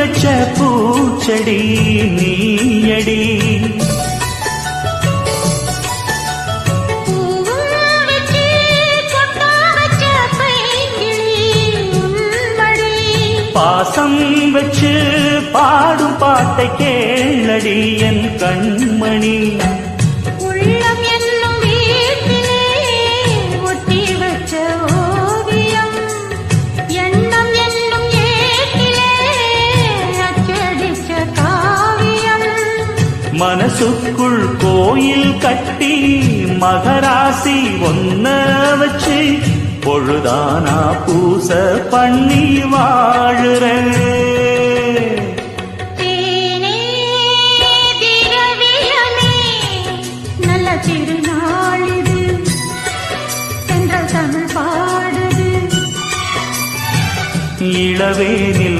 வச்ச பூச்செடி நீயடி. பாசம் வச்சு பாடும் பாட்டை கேளடி என் கண்மணி. உள்ளம் என்னும் வீட்டிலே ஒட்டி வச்ச ஓவியம், எண்ணம் என்னும் ஏட்டிலே அச்சடிச்ச காவியம். மனசுக்குள் கோயில் கட்டி மகராசி ஒன்ன வச்சு பொழுதானா பூச பண்ணி வாழுறேன். தேனே திரவியமே நல்ல திருநாளிது, சென்ற தமிழ் பாடுது. இளவேனில்